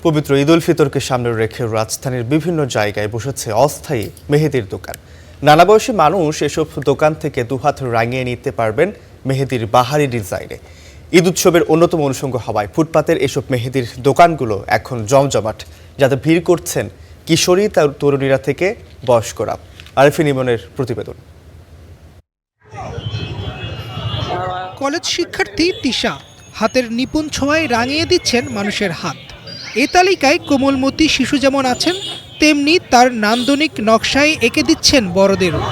পবিত্র ঈদ উল ফিতরকে সামনে রেখে রাজধানীর বিভিন্ন জায়গায় বসেছে অস্থায়ী মেহেদির দোকান। নানা বয়সী মানুষ এসব দোকান থেকে দুহাত রাঙিয়ে নিতে পারবেন মেহেদির বাহারি ডিজাইনে। ঈদ উৎসবের অন্যতম অনুষঙ্গ হওয়ায় ফুটপাতের এসব মেহেদির দোকানগুলো এখন জমজমাট, যাতে ভিড় করছেন কিশোরী তরুণীরা থেকে বয়স্করা। আরিফিন ইমনের প্রতিবেদন। কলেজ শিক্ষার্থী তিশা হাতের নিপুণ ছোঁয়ায় রাঙিয়ে দিচ্ছেন মানুষের হাত। এ তালিকায় কোমলমতি শিশু যেমন আছেন, তেমনি তার নান্দনিক নকশায় এঁকে দিচ্ছেন বড়দেরও।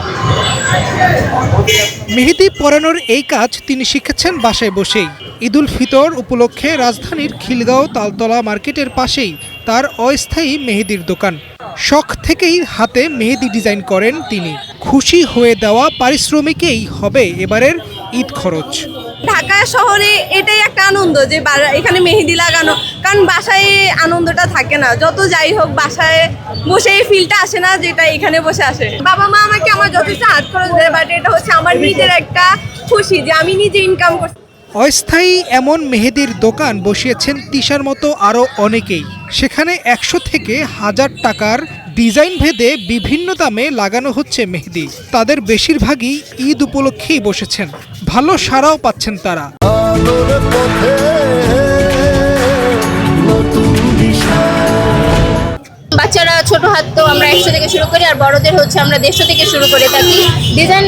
মেহেদি পরানোর এই কাজ তিনি শিখেছেন বাসায় বসেই। ঈদ উল ফিতর উপলক্ষে রাজধানীর খিলগাঁও তালতলা মার্কেটের পাশেই তার অস্থায়ী মেহেদির দোকান। শখ থেকেই হাতে মেহেদি ডিজাইন করেন তিনি। খুশি হয়ে দেওয়া পারিশ্রমিকেই হবে এবারের ঈদ খরচ। ঢাকা শহরে এটাই একটা আনন্দ যে এখানে মেহেদি লাগানো, কারণ বাসায় আনন্দটা থাকে না। যত যাই হোক বাসায় বসে এই ফিলটা আসে না যেটা এখানে বসে আসে। বাবা মা আমাকে আমার যথেষ্ট হাত খরচ দেয়, বাট এটা হচ্ছে আমার নিজের একটা খুশি যে আমি নিজে ইনকাম করছি। অস্থায়ী এমন মেহেদির দোকান বসিয়েছেন তিশার মতো আরও অনেকেই। সেখানে 100 থেকে 1000 টাকার ডিজাইন ভেদে বিভিন্ন দামে লাগানো হচ্ছে মেহেদি। তাদের বেশিরভাগই ঈদ উপলক্ষেই বসেছেন। ভালো সাড়াও পাচ্ছেন তারা। বাচ্চারা ছোট হাত তো আমরা 100 থেকে শুরু করি, আর বড়দের হচ্ছে আমরা 150 থেকে শুরু করে থাকি। ডিজাইন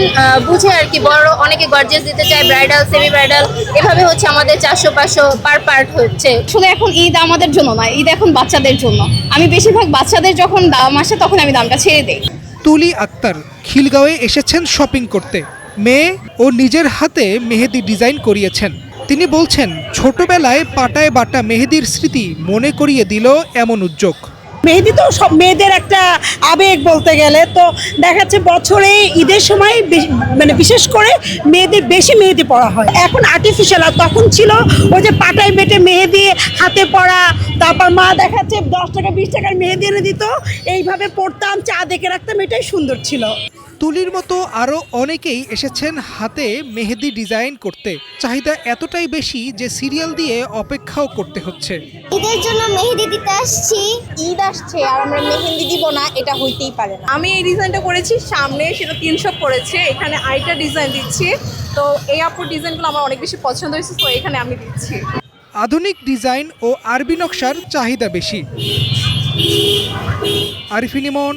বুঝে আর কি, বড় অনেকে গর্জিয়াস দিতে চায়, ব্রাইডাল, সেমি ব্রাইডাল, এভাবে হচ্ছে আমাদের 400-500 পার পার্ট হচ্ছে। আসলে এখন ঈদ আমাদের জন্য না, ঈদ এখন বাচ্চাদের জন্য। আমি বেশিরভাগ বাচ্চাদের যখন দাম আসে তখন আমি দামটা ছেড়ে দিই। তুলি আক্তার খিলগাঁওয়ে এসেছেন শপিং করতে। মেয়ে ও নিজের হাতে মেহেদি ডিজাইন করিয়েছেন। তিনি বলছেন, ছোটবেলায় পাটায় বাটা মেহেদির স্মৃতি মনে করিয়ে দিল এমন উদ্যোগ। মেহেদি তো সব মেয়েদের একটা আবেগ বলতে গেলে, তো দেখা যাচ্ছে বছরে ঈদের সময় মানে বিশেষ করে মেয়েদের বেশি মেহেদি পরা হয়। এখন আর্টিফিশিয়াল, আর তখন ছিল ওই যে পাটায় বেটে মেহেদি হাতে পরা, তারপর মা দেখা যাচ্ছে 10 টাকা 20 টাকার মেহেদি এনে দিত, এইভাবে পড়তাম, চা দেখে রাখতাম, এটাই সুন্দর ছিল। তুলির মতো আরও অনেকেই এসেছেন হাতে মেহেদি ডিজাইন করতে। চাহিদা এতটাই বেশি যে সিরিয়াল দিয়ে অপেক্ষাও করতে হচ্ছে। ঈদের জন্য মেহেদি দিতে আসছি। ঈদ আসছে আর আমরা মেহেদি দিব না, এটা হইতেই পারে না। আমি এই ডিজাইনটা করেছি সামনে, সেটা 300 পড়েছে। এখানে আরেকটা ডিজাইন দিচ্ছি, তো এই আপুর ডিজাইনগুলো আমার অনেক বেশি পছন্দ হয়েছে, তো এখানে আমি দিচ্ছি। আধুনিক ডিজাইন ও আরবি নকশার চাহিদা বেশি। আরিফিন ইমন,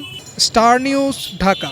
স্টার নিউজ, ঢাকা।